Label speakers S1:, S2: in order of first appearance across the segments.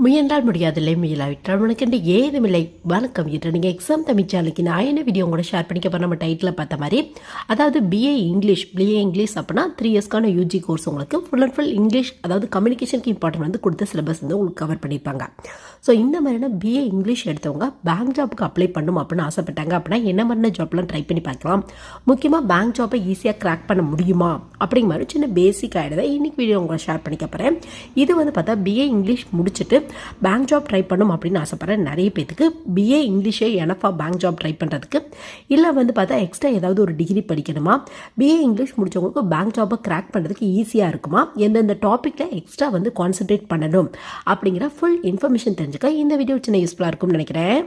S1: முயன்றால் முடியாதில்லை, முயலாவிட்டால் உனக்கு ஏதுமில்லை. வணக்கம். இன்று நீங்கள் எக்ஸாம் தமிழ் சேனலுக்கு நான் என்ன வீடியோ கூட ஷேர் பண்ணிக்க போகிற நம்ம டைட்டில் பார்த்த மாதிரி, அதாவது பிஏ இங்கிலீஷ் அப்படின்னா 3 இயர்ஸ்க்கான யூஜி கோர்ஸ் உங்களுக்கு ஃபுல் அண்ட் ஃபுல் இங்கிலீஷ், அதாவது கம்யூனிகேஷனுக்கு இம்பார்ட்டன்ட் வந்து கொடுத்த சிலபஸ் வந்து உங்களுக்கு கவர் பண்ணியிருப்பாங்க. ஸோ இந்த மாதிரியான பிஏ இங்கிலீஷ் எடுத்தவங்க பேங்க் ஜாப்புக்கு அப்ளை பண்ணணும் அப்படின்னு ஆசைப்பட்டாங்க அப்படின்னா என்ன மாதிரியான ஜாப்லாம் ட்ரை பண்ணி பார்க்கலாம். முக்கியமாக பேங்க் ஜாப்பை ஈஸியாக கிராக் பண்ண முடியுமா அப்படிங்கிற மாதிரி சின்ன பேசிக் ஆகிடுதை இன்றைக்கி வீடியோ உங்களை ஷேர் பண்ணிக்க போகிறேன். இது வந்து பார்த்தா பிஏ இங்கிலீஷ் முடிச்சுட்டு பேங்க் ஜாப் ட்ரை பண்ணும் அப்படின்னு ஆசைப்படுறேன் நிறைய பேத்துக்கு. பிஏ இங்கிலீஷே எனஃபா பேங்க் ஜாப் ட்ரை பண்ணுறதுக்கு, இல்லை வந்து பார்த்தா எக்ஸ்ட்ரா ஏதாவது ஒரு டிகிரி படிக்கணுமா, பிஏ இங்கிலீஷ் முடிச்சவங்களுக்கு பேங்க் ஜாப்பை கிராக் பண்ணுறதுக்கு ஈஸியாக இருக்குமா, எந்தெந்த டாப்பிக்கில் எக்ஸ்ட்ரா வந்து கான்சென்ட்ரேட் பண்ணணும் அப்படிங்கிற ஃபுல் இன்ஃபர்மேஷன் தெரிஞ்சுக்க இந்த வீடியோ சின்ன யூஸ்ஃபுல்லாக இருக்கும்னு நினைக்கிறேன்.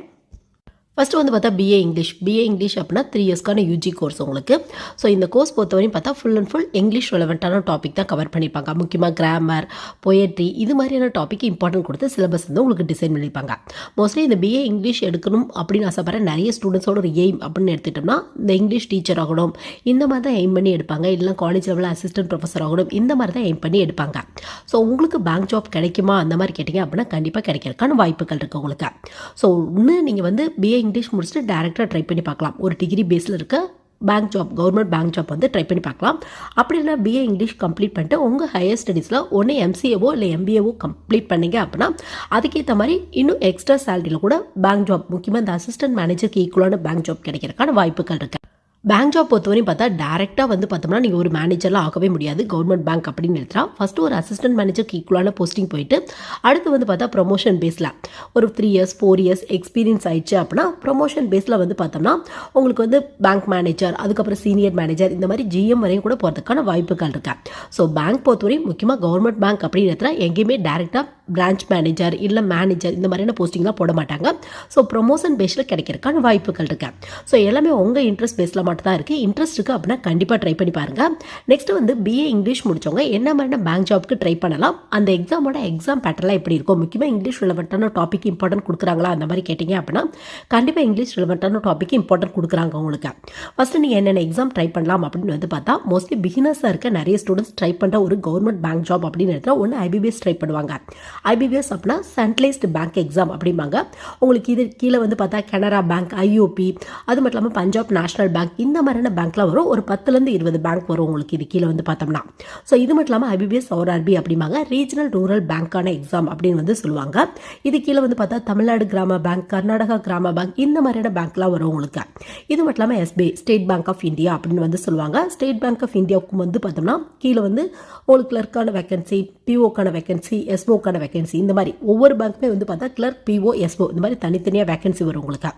S1: ஃபஸ்ட்டு வந்து பார்த்தா பிஏ இங்கிலீஷ் அப்படின்னா 3 இயர்ஸ்க்கான யூஜி கோர்ஸ் உங்களுக்கு. ஸோ இந்த கோர்ஸ் பொறுத்தவரையும் பார்த்தா ஃபுல் அண்ட் ஃபுல் இங்கிலீஷ் ரெலவெண்ட்டான டாபிக் தான் கவர் பண்ணியிருப்பாங்க. முக்கியமாக கிராமர், பொயட்ரி இது மாதிரியான டாபிக் இம்பார்ட்டன்ட் கொடுத்து சிலபஸ் வந்து உங்களுக்கு டிசைன் பண்ணியிருப்பாங்க. மோஸ்ட்லி இந்த பிஏ இங்கிலீஷ் எடுக்கணும் அப்படின்னு ஆசைப்படுற நிறைய ஸ்டூடெண்ட்ஸோட ஒரு எய்ம் அப்படின்னு எடுத்துட்டோம்னா இந்த இங்கிலீஷ் டீச்சர் ஆகணும், இந்த மாதிரி தான் எய்ம் பண்ணி எடுப்பாங்க. இல்லைனா காலேஜ் லெவலில் அசிஸ்டன்ட் ப்ரொஃபஸர் ஆகணும், இந்த மாதிரி தான் எய்ம் பண்ணி எடுப்பாங்க. ஸோ உங்களுக்கு பேங்க் ஜாப் கிடைக்குமா அந்த மாதிரி கேட்டிங்க அப்படின்னா கண்டிப்பாக கிடைக்கிறதுக்கான வாய்ப்புகள் இருக்குது உங்களுக்கு. ஸோ இன்னும் நீங்கள் வந்து பிஏ இங்கிலீஷ் முடிச்சுட்டு டேரெக்டாக ட்ரை பண்ணி பார்க்கலாம். ஒரு டிகிரி பேஸில் இருக்க bank job, government bank job வந்து ட்ரை பண்ணி பார்க்கலாம். அப்படி இல்லைனா பிஏ இங்கிலீஷ் கம்ப்ளீட் பண்ணிட்டு உங்கள் ஹையர் ஸ்டடீஸில் ஒன்று எம்சிஏவோ இல்லை எம்பிஏவோ கம்ப்ளீட் பண்ணிங்க அப்படின்னா அதுக்கேற்ற மாதிரி இன்னும் எக்ஸ்ட்ரா சேலரியில் கூட பேங்க் ஜாப், முக்கியமாக இந்த அசிஸ்டன்ட் மேனேஜருக்கு ஈக்குவலான பேங்க் ஜாப் கிடைக்கிறதுக்கான வாய்ப்புகள் இருக்குது. பேங்க் ஜாப் பொறுத்தவரையும் பார்த்தா டேரெக்டாக வந்து பார்த்தோம்னா நீங்கள் ஒரு மேனேஜர்லாம் ஆகவே முடியாது. கவர்மெண்ட் பேங்க் அப்படின்னு எடுத்துட்டா ஃபஸ்ட்டு ஒரு அசிஸ்டன்ட் மேனேஜருக்கு ஈக்குவலான போஸ்டிங் போயிட்டு அடுத்து வந்து பார்த்தா ப்ரொமோஷன் பேஸில் ஒரு 3 இயர்ஸ் 4 இயர்ஸ் எக்ஸ்பீரியன்ஸ் ஆயிடுச்சு அப்படின்னா ப்ரொமோஷன் பேஸில் வந்து பார்த்தோம்னா உங்களுக்கு வந்து பேங்க் மேனேஜர், அதுக்கப்புறம் சீனியர் மேனேஜர், இந்த மாதிரி ஜிஎம் வரையும் கூட போகிறதுக்கான வாய்ப்புகள் இருக்கு. ஸோ பேங்க் பொறுத்தவரையும் முக்கியமாக கவர்மெண்ட் பேங்க் அப்படின்னு எடுத்துட்டா எங்கேயுமே டேரெக்டாக பிரான்ச் மேனேஜர் இல்லை மேனேஜர் இந்த மாதிரியான போஸ்டிங்லாம் போட மாட்டாங்க. ஸோ ப்ரொமோஷன் பேஸில் கிடைக்கிறதுக்கான வாய்ப்புகள் இருக்கு. ஸோ எல்லாமே உங்கள் இன்ட்ரெஸ்ட் பேஸில் மட்டும் தான் இருக்குது. இன்ட்ரெஸ்ட் இருக்குது அப்படின்னா கண்டிப்பாக ட்ரை பண்ணி பாருங்கள். நெக்ஸ்ட் வந்து பிஏ இங்கிலீஷ் முடிச்சவங்க என்ன மாதிரியான பேங்க் ஜாப்க்கு ட்ரை பண்ணலாம், அந்த எக்ஸாம் பேட்டர்லாம் எப்படி இருக்கும், முக்கியமாக இங்கிலீஷ் ரிலவெண்ட்டான டாபிக் இம்பார்ட்டன்ட் கொடுக்குறாங்களா அந்த மாதிரி கேட்டிங்க அப்படின்னா கண்டிப்பாக இங்கிலீஷ் ரிலவெண்ட்டான டாபிக் இம்பார்ட்டன்ட் கொடுக்குறாங்க உங்களுக்கு. ஃபஸ்ட்டு நீங்கள் என்னென்ன எக்ஸாம் ட்ரை பண்ணலாம் அப்படின்னு வந்து பார்த்தா மோஸ்ட்லி பிகினர்ஸாக இருக்க நிறைய ஸ்டூடெண்ட்ஸ் ட்ரை பண்ணுற ஒரு கவர்மெண்ட் பேங்க் ஜாப் அப்படின்னு எடுத்தால் ஒன்று ஐபிபிஎஸ் ட்ரை பண்ணுவாங்க. ஐபிபிஎஸ் அப்படின்னா சென்ட்ரலைஸ்டு பேங்க் எக்ஸாம் அப்படிம்பாங்க. உங்களுக்கு இது கீழே வந்து பார்த்தா கனரா பேங்க், ஐஓபி, அது மட்டும் இல்லாமல் பஞ்சாப் நேஷனல் பேங்க், இந்த மாதிரியான பேங்க்லாம் வரும். ஒரு 10லேருந்து 20 பேங்க் வரும் உங்களுக்கு இது கீழே வந்து பார்த்தோம்னா. ஸோ இது மட்டும் இல்லாமல் ஐபிபிஎஸ் ஆர்ஆர்பி அப்படிம்பாங்க, ரீஜனல் ரூரல் பேங்க்கான எக்ஸாம் அப்படின்னு வந்து சொல்லுவாங்க. இது கீழே வந்து பார்த்தா தமிழ்நாடு கிராம பேங்க், கர்நாடகா கிராம பேங்க், இந்த மாதிரியான பேங்க்லாம் வரும் உங்களுக்கு. இது மட்டும் இல்லாமல் SBI, State Bank of India அப்படின்னு வந்து சொல்லுவாங்க. ஸ்டேட் பேங்க் ஆஃப் இந்தியாவுக்கு வந்து பார்த்தோம்னா கீழே வந்து உங்களுக்கு கிளர்க்கான வேகன்சி, பிஓக்கான வேகன்சி, எஸ்ஓக்கான வேகன்சி, இந்த மாதிரி ஒவ்வொரு பேங்க்குமே வந்து பார்த்தா கிளர்க், பிஓ, எஸ்ஓ இந்த மாதிரி தனித்தனியாக வேகன்சி வரும் உங்களுக்கு.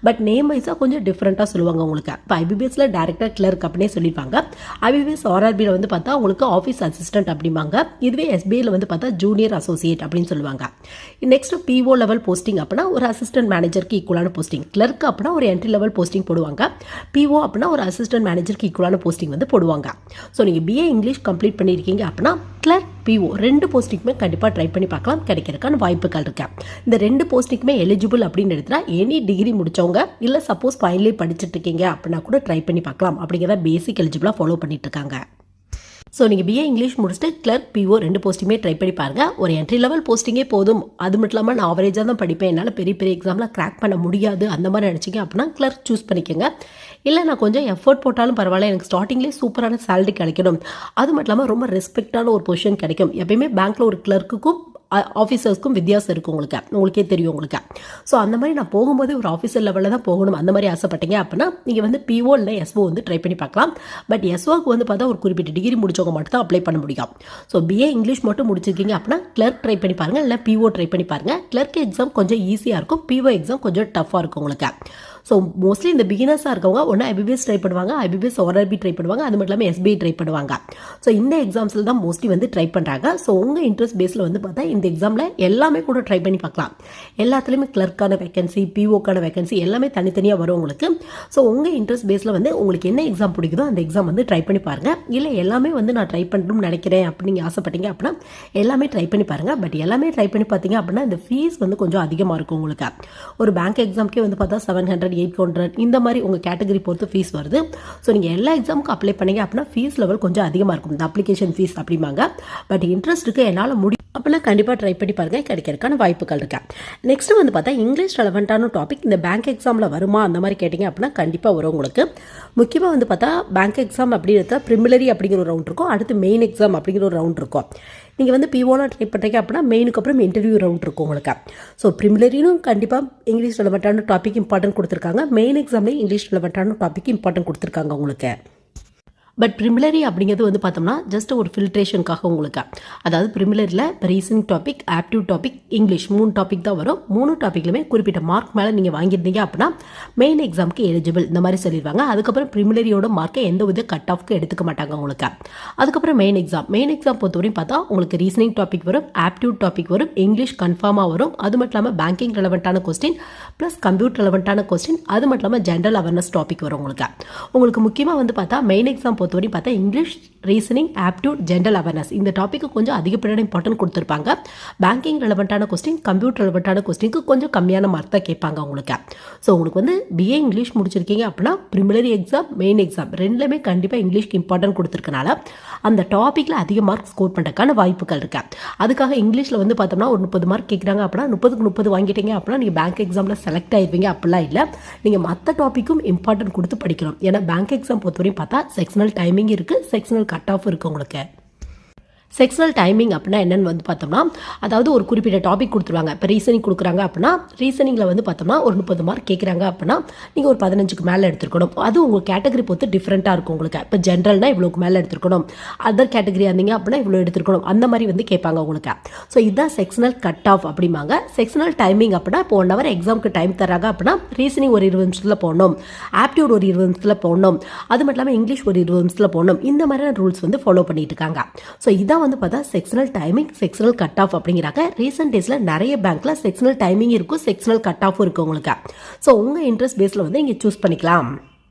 S1: பட் நேம் வைஸாக கொஞ்சம் டிஃப்ரெண்ட்டாக சொல்லுவாங்க உங்களுக்கு. இப்போ ஐபிபிஎஸ்ல டைரக்டர் கிளர்க் அப்படின்னே சொல்லியிருப்பாங்க. ஐபிபிஎஸ் ஆர்ஆர்பியில் வந்து பார்த்தா உங்களுக்கு ஆஃபீஸ் அசிஸ்டன்ட் அப்படிம்பாங்க. இதுவே எஸ்பிஐயில் வந்து பார்த்தா ஜூனியர் அசோசியேட் அப்படின்னு சொல்லுவாங்க. நெக்ஸ்ட் பிஓ லெவல் போஸ்டிங் அப்படின்னா ஒரு அசிஸ்டன்ட் மேனேஜருக்கு ஈக்குவலான போஸ்டிங், கிளர்க் அப்படின்னா ஒரு என்ட்ரி லெவல் போஸ்டிங் போடுவாங்க, பிஓ அப்படின்னா ஒரு அசிஸ்டன்ட் மேனேஜருக்கு ஈக்குவலான போஸ்டிங் வந்து போடுவாங்க. ஸோ நீங்கள் பிஏ இங்கிலீஷ் கம்ப்ளீட் பண்ணியிருக்கீங்க அப்படின்னா கிளர்க், பிஓ 2 போஸ்டிங்குமே கண்டிப்பாக ட்ரை பண்ணி பார்க்கலாம், கிடைக்கிறதுக்கான வாய்ப்புகள் இருக்கு. இந்த 2 போஸ்டிங்குமே எலிஜிபிள் அப்படின்னு எடுத்துட்டா எனி டிகிரி முடிச்சவங்க, இல்லை சப்போஸ் ஃபைனலே படிச்சுட்டு இருக்கீங்க அப்படின்னா கூட ட்ரை பண்ணி பார்க்கலாம். அப்படிங்கிறத பேசிக் எலிஜிபிளாக ஃபாலோ பண்ணிட்டு இருக்காங்க. ஸோ நீங்கள் பிஏ இங்கிலீஷ் முடிச்சுட்டு கிளர்க், பிஓ 2 போஸ்டிங்குமே ட்ரை பண்ணி பாருங்கள். ஒரு என்ட்ரி லெவல் போஸ்டிங்கே போதும், அது மட்டும் இல்லாமல் நான் ஆவரேஜாக தான் படிப்பேன், என்னால் பெரிய பெரிய எக்ஸாம்லாம் கிராக் பண்ண முடியாது அந்த மாதிரி நினச்சிங்க அப்படின்னா கிளர்க் சூஸ் பண்ணிக்கோங்க. இல்லை நான் கொஞ்சம் எஃபோர்ட் போட்டாலும் பரவாயில்ல, எனக்கு ஸ்டார்டிங்லேயே சூப்பரான சேலரி கிடைக்கணும், அது மட்டும் இல்லாமல் ரொம்ப ரெஸ்பெக்டான ஒரு பொசிஷன் கிடைக்கும். எப்பயுமே பேங்க்கில் ஒரு கிளர்க்குக்கும் ஆஃபீஸர்ஸ்க்கும் வித்தியாசம் இருக்குது உங்களுக்கே தெரியும் உங்களுக்கு. ஸோ அந்த மாதிரி நான் போகும்போது ஒரு ஆஃபீஸர் லெவலில் தான் போகணும் அந்த மாதிரி ஆசைப்பட்டீங்க அப்படின்னா நீங்கள் வந்து பிஓ இல்லை எஸ்ஓ வந்து ட்ரை பண்ணி பார்க்கலாம். பட் எஸ்ஓக்கு வந்து பார்த்தா ஒரு குறிப்பிட்ட டிகிரி முடிச்சவங்க மட்டும் தான் அப்ளை பண்ண முடியும். ஸோ பிஏ இங்கிலீஷ் மட்டும் முடிச்சிருக்கீங்க அப்படின்னா கிளர்க் ட்ரை பண்ணி பாருங்கள், இல்லை பிஓ ட்ரை பண்ணி பாருங்கள். கிளர்க் எக்ஸாம் கொஞ்சம் ஈஸியாக இருக்கும், பிஓ எக்ஸாம் கொஞ்சம் டஃப்பாக இருக்கும் உங்களுக்கு. ஸோ மோஸ்ட்லி இந்த பிகினர்ஸாக இருக்கவங்க ஒன்று ஐபிபிஎஸ் ட்ரை பண்ணுவாங்க, ஐபிபிஎஸ் ஆர்ஆர்பி ட்ரை பண்ணுவாங்க, அது மட்டும் இல்லாமல் எஸ்பிஐ ட்ரை பண்ணுவாங்க. ஸோ இந்த எக்ஸாம்ஸில் தான் மோஸ்ட்லி வந்து ட்ரை பண்ணுறாங்க. ஸோ உங்கள் இன்ட்ரெஸ்ட் பேஸில் வந்து பார்த்தா இந்த எக்ஸாமில் எல்லாமே கூட ட்ரை பண்ணி பார்க்கலாம். எல்லாத்துலேயுமே கிளர்க்கான வேகன்சி, பிஓக்கான வேகன்சி எல்லாமே தனித்தனியாக வரும் உங்களுக்கு. ஸோ உங்கள் இன்ட்ரெஸ்ட் பேஸில் வந்து உங்களுக்கு என்ன எக்ஸாம் பிடிக்குதோ அந்த எக்ஸாம் வந்து ட்ரை பண்ணி பாருங்கள். இல்லை எல்லாமே வந்து நான் ட்ரை பண்ணணும்னு நினைக்கிறேன் அப்படின்னு நீங்கள் ஆசைப்பட்டீங்க அப்படின்னா எல்லாமே ட்ரை பண்ணி பாருங்கள். பட் எல்லாமே ட்ரை பண்ணி பார்த்தீங்க அப்படின்னா இந்த ஃபீஸ் வந்து கொஞ்சம் அதிகமாக இருக்கும் உங்களுக்கு. ஒரு பேங்க் எக்ஸாம்க்கே வந்து பார்த்தா 700, 800 இந்த மாதிரி உங்கள் கேட்டகரி பொறுத்து ஃபீஸ் வருது. ஸோ நீங்கள் எல்லா எக்ஸாமுக்கும் அப்ளை பண்ணீங்க அப்படின்னா ஃபீஸ் லெவல் கொஞ்சம் அதிகமாக இருக்கும். இந்த அப்ளிகேஷன் ஃபீஸ் அப்படிம்பாங்க. பட் இன்ட்ரெஸ்ட் இருக்குது, என்னால் முடியும் அப்படின்னா கண்டிப்பாக ட்ரை பண்ணி பாருங்கள், கிடைக்கிறதுக்கான வாய்ப்புகள் இருக்கா. நெக்ஸ்ட் வந்து பார்த்தா இங்கிலீஷ் ரெலவெண்ட்டான டாபிக் இந்த பேங்க் எக்ஸாமில் வருமா அந்த மாதிரி கேட்டிங்க அப்படின்னா கண்டிப்பாக வரும் உங்களுக்கு. முக்கியமாக வந்து பார்த்தா பேங்க் எக்ஸாம் அப்படிங்கிறத ப்ரிமிலரி அப்படிங்கிற ஒரு ரவுண்ட் இருக்கும், அடுத்து மெயின் எக்ஸாம் அப்படிங்கிற ஒரு ரவுண்ட் இருக்கும். நீங்கள் வந்து பிஓலாம் ட்ரை பண்ணுறீங்க அப்படின்னா மெயினுக்கு அப்புறம் இன்டர்வியூ ரவுண்ட் இருக்கும் உங்களுக்கு. ஸோ ப்ரிமிலரியும் கண்டிப்பாக இங்கிலீஷ் ரெலவெண்ட்டான டாபிக் இம்பார்ட்டன்ட் கொடுத்துருக்காங்க, மெயின் எக்ஸாம்லேயும் இங்கிலீஷ் ரெலவெண்ட்டான டாபிக் இம்பார்ட்டன்ட் கொடுத்துருக்காங்க உங்களுக்கு. பட் ப்ரிமிலரி அப்படிங்கிறது வந்து பார்த்தோம்னா ஜஸ்ட் ஒரு ஃபில்ட்ரேஷனுக்காக உங்களுக்கு. அதாவது ப்ரிமிலரியில் reasoning topic, aptitude topic, English 3 topic தான் வரும். 3 டாப்பிக்லையுமே குறிப்பிட்ட மார்க் மேலே நீங்கள் வாங்கியிருந்தீங்க அப்படின்னா மெயின் எக்ஸாமுக்கு எலிஜிபிள் இந்த மாதிரி சொல்லிடுவாங்க. அதுக்கப்புறம் ப்ரிமிலரியோட மார்க்கை எந்த வித கட் ஆஃப்க்கு எடுத்துக்க மாட்டாங்க உங்களுக்கு. அதுக்கப்புறம் மெயின் எக்ஸாம் பொறுத்தவரையும் பார்த்தா உங்களுக்கு ரீசனிங் டாபிக் வரும், ஆப்டியூட் டாபிக் வரும், இங்கிலீஷ் கன்ஃபார்மாக வரும். அது மட்டும் இல்லாமல் பேங்கிங் ரெலவெண்ட்டான கொஸ்டின் ப்ளஸ் கம்ப்யூட்டர் ரெலவெண்ட்டான கொஸ்டின், அது மட்டும் இல்லாமல் ஜென்ரல் அவேர்னஸ் டாபிக் வரும் உங்களுக்கு முக்கியமாக வந்து பார்த்தா மெயின் எக்ஸாம் பொறுத்தவரையும் பார்த்தா English, reasoning, aptitude, general awareness இந்த டாப்பிக்கு கொஞ்சம் அதிகப்படியான இம்பார்ட்டன்ட் கொடுத்துருப்பாங்க. பேங்கிங் ரெலவெண்ட்டான கொஸ்டின், கம்ப்யூட்டர் ரெலவெண்ட்டான கொஸ்டினுக்கு கொஞ்சம் கம்மியான மார்க் தான் கேட்பாங்க உங்களுக்கு. ஸோ உங்களுக்கு வந்து பிஏ இங்கிலீஷ் முடிச்சிருக்கீங்க அப்படின்னா ப்ரிமிலரி எக்ஸாம், மெயின் எக்ஸாம் ரெண்டுலேயுமே கண்டிப்பாக இங்கிலீஷ்க்கு இம்பார்ட்டன்ட் கொடுத்துருக்கனால அந்த டாப்பிக்கில் அதிக மார்க் ஸ்கோர் பண்ணுறதுக்கான வாய்ப்புகள் இருக்கு. அதுக்காக இங்கிலீஷில் வந்து பார்த்தோம்னா ஒரு 30 மார்க் கேட்குறாங்க அப்படின்னா 30க்கு 30 வாங்கிட்டீங்க அப்படின்னா நீங்கள் பேங்க் எக்ஸாமில் செலக்ட் ஆயிருவீங்க. அப்படிலாம் இல்லை, நீங்கள் மற்ற டாப்பிக்கும் இம்பார்ட்டன்ட் கொடுத்து படிக்கணும். ஏன்னா பேங்க் எக்ஸாம் பொறுத்தவரையும் பார்த்தா செக்ஷனல் டைமிங் இருக்குது, செக்ஷனல் கட் ஆஃப் இருக்குது உங்களுக்கு. செக்ஷனல் டைமிங் அப்படின்னா என்னென்னு வந்து பார்த்தோம்னா அதாவது ஒரு குறிப்பிட்ட டாபிக் கொடுத்துருவாங்க. இப்போ ரீசனிங் கொடுக்குறாங்க அப்படின்னா ரீசனிங்கில் வந்து பார்த்தோம்னா ஒரு 30 மார்க் கேட்குறாங்க அப்படின்னா நீங்கள் ஒரு 15க்கு மேலே எடுத்துருக்கணும். அது உங்கள் கேட்டகரி பொறுத்து டிஃப்ரெண்ட்டாக இருக்கும் உங்களுக்கு. இப்போ ஜென்ரல்னா இவ்வளோக்கு மேலே எடுத்துருக்கணும், அதர் கேட்டகரி இருந்தீங்க அப்படின்னா இவ்வளோ எடுத்துருக்கணும், அந்த மாதிரி வந்து கேட்பாங்க உங்களுக்கு. ஸோ இதுதான் செக்ஷனல் கட் ஆஃப் அப்படிம்பாங்க. செக்ஷனல் டைமிங் அப்படின்னா இப்போ 1 ஹவர் எக்ஸாமுக்கு டைம் தராங்க அப்படின்னா ரீசனிங் ஒரு 20 நிமிஷத்தில் போடணும், ஆப்டியூட் ஒரு 20 நிமிஷத்தில் போடணும், அது மட்டும் இல்லாமல் இங்கிலீஷ் ஒரு 20 நிமிஷத்தில் போடணும். இந்த மாதிரியான ரூல்ஸ் வந்து ஃபாலோ பண்ணிட்டு இருக்காங்க. ஸோ இதான் வந்து பார்த்தா sectional timing, sectional cut off அப்படிங்கிறாங்க. ரீசெண்ட் டேஸில் நிறைய பேங்க்ல செக்ஷனல் டைமிங் இருக்கும், செக்ஷனல் கட் ஆஃப் இருக்கு உங்களுக்கு. ஸோ உங்கள் இன்ட்ரெஸ்ட் பேஸில் வந்து நீங்கள் சூஸ் பண்ணிக்கலாம்.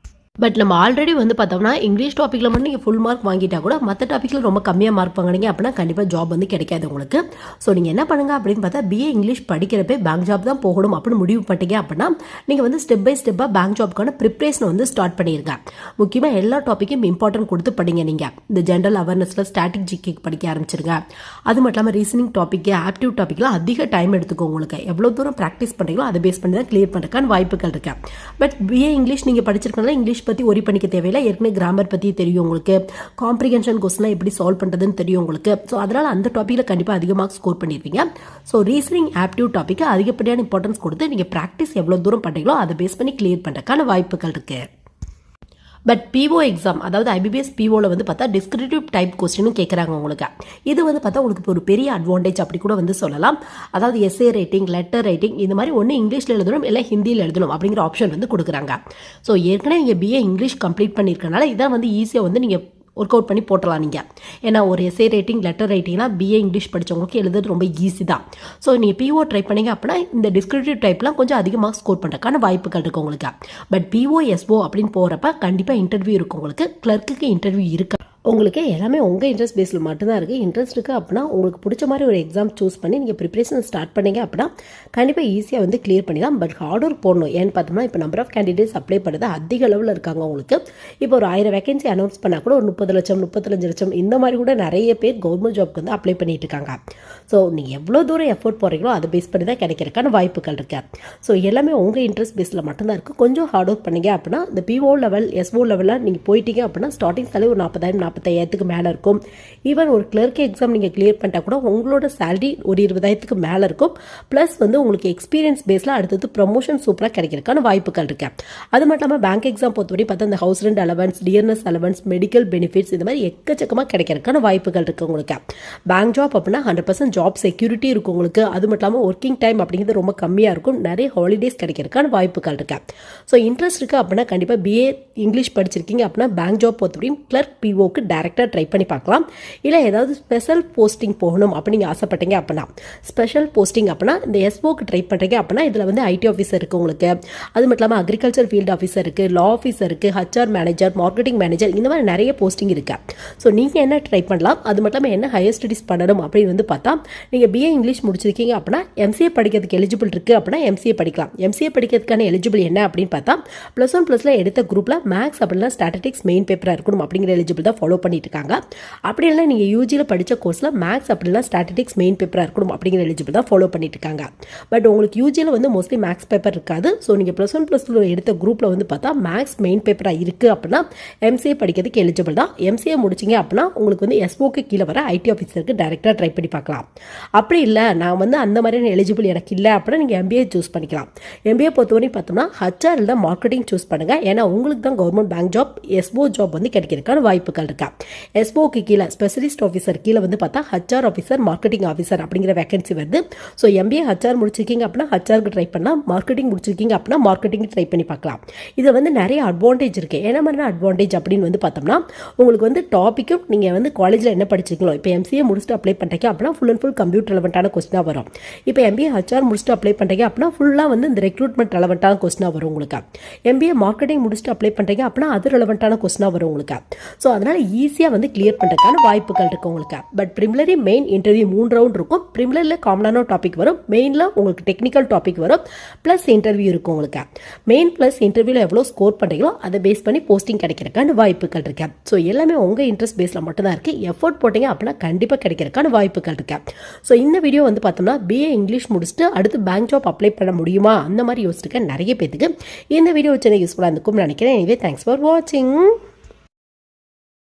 S1: பட் நம்ம ஆல்ரெடி வந்து பார்த்தோம்னா இங்கிலீஷ் டாப்பிக்கில் மட்டும் நீங்கள் ஃபுல் மார்க் வாங்கிட்டா கூட மற்ற டாப்பிக்கில் ரொம்ப கம்மியாக மார்க் வாங்கினீங்க அப்படின்னா கண்டிப்பாக ஜாப் வந்து கிடைக்காது உங்களுக்கு. ஸோ நீங்கள் என்ன பண்ணுங்க அப்படின்னு பார்த்தா பிஏ இங்கிலீஷ் படிக்கிறப்ப பேங்க் ஜாப் தான் போகணும் அப்படின்னு முடிவு பண்ணிட்டீங்க அப்படின்னா நீங்கள் வந்து ஸ்டெப் பை ஸ்டெப்பாக பேங்க் ஜாப்க்கான ப்ரிப்ரேஷனை வந்து ஸ்டார்ட் பண்ணிடுங்க. முக்கியமாக எல்லா டாப்பிக்கும் இம்பார்ட்டன்ட் கொடுத்து படிங்க. நீங்கள் இந்த ஜென்ரல் அவேர்னஸில் ஸ்டாட்டிக் ஜிகே படிக்க ஆரம்பிச்சிருங்க. அது மட்டும் இல்லாமல் ரீசனிங் டாப்பிக்கு, ஆப்டியூட் டாப்பிக்லாம் அதிக டைம் எடுத்துக்கும் உங்களுக்கு. எவ்வளோ தூரம் ப்ராக்டிஸ் பண்ணுறீங்களோ அதை பேஸ் பண்ணி தான் கிளியர் பண்ணுறதுக்கான வாய்ப்புகள் இருக்கு. பட் பிஏ இங்கிலீஷ் நீங்கள் படிச்சிருக்கனால இங்கிலீஷ் பற்றி ஒரி பண்ணிக்க தேவையில்லை. ஏற்கனவே கிராமர் பற்றி தெரியும் உங்களுக்கு, காம்ப்ரிஹென்ஷன் கொஸ்டின்லாம் எப்படி சால்வ் பண்ணுறதுன்னு தெரியும் உங்களுக்கு. ஸோ அதனால் அந்த டாப்பிக்கில் கண்டிப்பாக அதிகமாக ஸ்கோர் பண்ணியிருப்பீங்க. ஸோ ரீசனிங், ஆப்டியூட் டாப்பிக்கு அதிகப்படியான இம்பார்ட்டன்ஸ் கொடுத்து நீங்கள் ப்ராக்டிஸ் எவ்வளோ தூரம் பண்ணுறீங்களோ அதை பேஸ் பண்ணி கிளியர் பண்ணுறதுக்கான வாய்ப்புகள் இருக்குது. பட் பிஓ எக்ஸாம் அதாவது ஐபிபிஎஸ் பிஓவில் வந்து பார்த்தா டிஸ்கிரிப்டிவ் டைப் கொஸ்டினும் கேட்குறாங்க உங்களுக்கு. இது வந்து பார்த்தா உங்களுக்கு ஒரு பெரிய அட்வான்டேஜ் அப்படி கூட வந்து சொல்லலாம். அதாவது எஸ்ஏ ரைட்டிங், லெட்டர் ரைட்டிங் இந்த மாதிரி ஒன்று இங்கிலீஷில் எழுதணும் இல்லை ஹிந்தியில் எழுதணும் அப்படிங்கிற ஆப்ஷன் வந்து கொடுக்குறாங்க. ஸோ ஏற்கனவே நீங்கள் பிஏ இங்கிலீஷ் கம்ப்ளீட் பண்ணியிருக்கனால இதான் வந்து ஈஸியாக வந்து நீங்கள் ஒர்க் அவுட் பண்ணி போட்டலாம் நீங்கள். ஏன்னா ஒரு எஸ்ஏ ரைட்டிங், லெட்டர் ரைட்டிங்னா பிஏ இங்கிலீஷ் படித்தவங்களுக்கு எழுதுறது ரொம்ப ஈஸி தான். ஸோ நீங்கள் பிஓ ட்ரை பண்ணிங்க அப்படின்னா இந்த டிஸ்கிரிப்டிவ் டைப்லாம் கொஞ்சம் அதிகமாக ஸ்கோர் பண்ணுறதுக்கான வாய்ப்புகள் இருக்குது உங்களுக்கு. பட் பிஓ எஸ்ஓ அப்படின்னு போகிறப்ப கண்டிப்பாக இன்டர்வியூ இருக்கும் உங்களுக்கு. கிளர்க்குக்கு இன்டர்வியூ இருக்கு. உங்களுக்கு எல்லாமே உங்கள் இன்ட்ரெஸ்ட் பேஸில் மட்டும்தான் இருக்குது. இன்ட்ரெஸ்ட் இருக்குது அப்படின்னா உங்களுக்கு பிடிச்ச மாதிரி ஒரு எக்ஸாம் சூஸ் பண்ணி நீங்கள் ப்ரிப்ரேஷன் ஸ்டார்ட் பண்ணீங்க அப்படின்னா கண்டிப்பாக ஈஸியாக வந்து கிளியர் பண்ணிடலாம். பட் ஹார்ட் ஒர்க் போடணும். ஏன்னு பார்த்தோம்னா இப்போ நம்பர் ஆஃப் கேண்டிடேட்ஸ் அப்ளை பண்ணுறது அதிக அளவில் இருக்காங்க உங்களுக்கு. இப்போ ஒரு 1000 வேகன்சி அனௌன்ஸ் பண்ணால் கூட ஒரு 30 லட்சம், 35 லட்சம் இந்த மாதிரி கூட நிறைய பேர் கவர்மெண்ட் ஜாப்க்கு வந்து அப்ளை பண்ணிட்டு இருக்காங்க. ஸோ நீங்கள் எவ்வளோ தூரம் எஃபோர்ட் போடுறீங்களோ அதை பேஸ் பண்ணி தான் கிடைக்கிறதுக்கான வாய்ப்புகள் இருக்கு. ஸோ எல்லாமே உங்கள் இன்ட்ரெஸ்ட் பேஸில் மட்டும்தான் இருக்குது. கொஞ்சம் ஹார்ட் ஒர்க் பண்ணீங்க அப்படின்னா இந்த பிஓ லெவல், எஸ்ஓ லெவலில் நீங்கள் போயிட்டீங்க அப்படின்னா ஸ்டார்டிங் சேலரி ஒரு 40,000 45,000க்கு மேலே இருக்கும். ஈவன் ஒரு கிளர்க் எக்ஸாம் நீங்கள் கிளியர் பண்ணிட்டா கூட உங்களோட சேலரி ஒரு 20,000க்கு மேலே இருக்கும். ப்ளஸ் வந்து உங்களுக்கு எக்ஸ்பீரியன்ஸ் பேஸில் அடுத்தது ப்ரமோஷன் சூப்பராக கிடைக்கிறதுக்கான வாய்ப்புகள் இருக்கு. அது மட்டும் இல்லாமல் பேங்க் எக்ஸாம் பொறுத்தவரை பார்த்தா இந்த house rent allowance, dearness allowance, medical benefits இந்த மாதிரி எக்கச்சக்கமாக கிடைக்கிறதுக்கான வாய்ப்புகள் இருக்குது உங்களுக்கு. பேங்க் ஜாப் அப்படின்னா 100% ஜாப் செக்யூரிட்டி இருக்கும் உங்களுக்கு. அது மட்டும் இல்லாமல் ஒர்க்கிங் டைம் அப்படிங்கிறது ரொம்ப கம்மியாக இருக்கும். நிறைய ஹாலிடேஸ் கிடைக்கிறதுக்கான வாய்ப்புகள் இருக்கு. ஸோ இன்ட்ரெஸ்ட் இருக்குது அப்படின்னா கண்டிப்பாக பிஏ இங்கிலீஷ் படிச்சிருக்கீங்க அப்படின்னா பேங்க் ஜாப் பொறுத்தவரையும் கிளர்க் பிஓ எஸ்ஓக்கு டேரெக்டாக ட்ரை பண்ணி பார்க்கலாம். இல்லை ஏதாவது ஸ்பெஷல் போஸ்டிங் போகணும் அப்படின்னு நீங்கள் ஆசைப்பட்டீங்க அப்படின்னா, ஸ்பெஷல் போஸ்டிங் அப்படின்னா இந்த எஸ்ஓக்கு ட்ரை பண்ணுறீங்க அப்படின்னா இதில் வந்து ஐடி ஆஃபீஸர் இருக்குது உங்களுக்கு, அது மட்டும் இல்லாமல் அக்ரிகல்ச்சர் ஃபீல்டு ஆஃபீஸர் இருக்குது, லா ஆஃபீஸர் இருக்குது, ஹச்ஆர் மேனேஜர், மார்க்கெட்டிங் மேனேஜர், இந்த மாதிரி நிறைய போஸ்டிங் இருக்குது. ஸோ நீங்கள் என்ன ட்ரை பண்ணலாம், அது மட்டும் இல்லாமல் என்ன ஹையர் ஸ்டடீஸ் பண்ணணும் அப்படின்னு வந்து பார்த்தா, நீங்கள் பிஏ இங்கிலீஷ் முடிச்சிருக்கீங்க அப்படின்னா எம்சிஏ படிக்கிறதுக்கு எலிஜிபிள் இருக்குது அப்படின்னா எம்சிஏ படிக்கலாம். எம்சிஏ படிக்கிறதுக்கான எலிஜிபிள் என்ன அப்படின்னு பார்த்தா, +1 எடுத்த குரூப்பில் மேக்ஸ் அப்படின்னா ஸ்டாட்டிஸ்டிக்ஸ் மெயின் பேப்பராக இருக்கணும் அப்படிங்கிற எலிஜிபிள் தான் ஃபாலோ பண்ணிட்டு இருக்காங்க. அப்படி இல்லை நீங்கள் யூஜியில் படித்த கோர்ஸில் மேக்ஸ் அப்படின்னா ஸ்டாட்டிஸ்டிக்ஸ் மெயின் பேப்பராக இருக்கணும் அப்படிங்கிற எலிஜிபிள் தான் ஃபாலோ பண்ணிட்டு இருக்காங்க. பட் உங்களுக்கு யூஜியில் வந்து மோஸ்ட்லி மேக்ஸ் பேப்பர் இருக்காது. ஸோ நீங்கள் +1 எடுத்த குரூப்பில் வந்து பார்த்தா மேக்ஸ் மெயின் பேப்பராக இருக்குது அப்படின்னா எம்சிஏ படிக்கிறதுக்கு எலிஜிபிள் தான். எம்சிஏ முடிச்சிங்க அப்படின்னா உங்களுக்கு வந்து எஸ்ஓக்கு கீழே வர ஐடி ஆஃபீஸருக்கு டைரெக்டாக ட்ரை பண்ணி பார்க்கலாம். அப்படி இல்லை நான் வந்து அந்த மாதிரியான எலிஜிபிள் எனக்கு இல்லை அப்படின்னா நீங்கள் எம்பிஏ சூஸ் பண்ணிக்கலாம். எம்பிஏ பொறுத்தவரைக்கும் பார்த்தோம்னா ஹச்ஆர் இல்லை மார்க்கெட்டிங் சூஸ் பண்ணுங்கள். ஏன்னா உங்களுக்கு தான் government bank job, SO job வந்து கிடைக்கிறதுக்கான வாய்ப்புகள் இருக்கா. எஸ்ஓக்கு கீழே ஸ்பெஷலிஸ்ட் ஆஃபீஸர் கீழே வந்து பார்த்தா ஹச்ஆர் ஆஃபீஸர், மார்க்கெட்டிங் ஆஃபீஸர் அப்படிங்கிற வேகன்சி வருது. ஸோ எம்பிஏ ஹச்ஆர் முடிச்சிருக்கீங்க அப்படின்னா ஹச்ஆருக்கு ட்ரை பண்ணலாம், மார்க்கெட்டிங் முடிச்சிருக்கீங்க அப்படின்னா மார்க்கெட்டிங் ட்ரை பண்ணி பார்க்கலாம். இதில் வந்து நிறைய அட்வான்டேஜ் இருக்குது. என்ன மாதிரி அட்வான்டேஜ் அப்படின்னு வந்து பார்த்தோம்னா, உங்களுக்கு வந்து டாப்பிக்கும் நீங்கள் வந்து காலேஜில் என்ன படிச்சிருக்கீங்களோ, இப்போ எம்சிஏ முடிச்சுட்டு அப்ளை பண்ணுறீங்க அப்படின்னா ஃபுல் அண்ட் ஃபுல் கம்ப்யூட்டர் ரெலவெண்ட்டான கொஸ்டினாக வரும். இப்போ எம்பிஏ ஹச்ஆர் முடிச்சுட்டு அப்ளை பண்ணுறீங்க அப்படின்னா ஃபுல்லாக வந்து இந்த ரெக்ரூட்மெண்ட் ரெலவெண்ட்டான கொஸ்டினாக வரும் உங்களுக்கு. எம்பிஏ மார்க்கெட்டிங் முடிச்சுட்டு அப்ளை பண்ணுறீங்க அப்படின்னா அது ரெலவெண்ட்டான கொஸ்டினாக வரும் உங்களுக்கு. ஸோ அதனால் ஈஸியாக வந்து கிளியர் பண்ணுறதுக்கான வாய்ப்புகள் இருக்குது உங்களுக்கு. But primarily main interview 3 round இருக்கும். ப்ரிமிலரியில் காமனான டாபிக் வரும், மெயினில் உங்களுக்கு டெக்னிக்கல் டாபிக் வரும், ப்ளஸ் இன்டர்வியூ இருக்கும் உங்களுக்கு. மெயின் ப்ளஸ் இன்டர்வியூவில் எவ்வளோ ஸ்கோர் பண்ணுறீங்களோ அதை பேஸ் பண்ணி போஸ்டிங் கிடைக்கிறதுக்கான வாய்ப்புகள் இருக்கு. ஸோ எல்லாமே உங்கள் இன்ட்ரெஸ்ட் பேஸில் மட்டும்தான் இருக்குது. எஃபோர்ட் போட்டிங்க அப்படின்னா கண்டிப்பாக கிடைக்கிறதுக்கான வாய்ப்புகள் இருக்கு. ஸோ இந்த வீடியோ வந்து பார்த்தோம்னா பிஏ இங்கிலீஷ் முடிச்சுட்டு அடுத்து பேங்க் ஜாப் அப்ளை பண்ண முடியுமா அந்த மாதிரி யோசிச்சுக்க நிறைய பேருக்கு இந்த வீடியோ வச்சு யூஸ்ஃபுல்லாக இருக்கும்னு நினைக்கிறேன். எனவே தேங்க்ஸ் ஃபார் வாட்சிங்.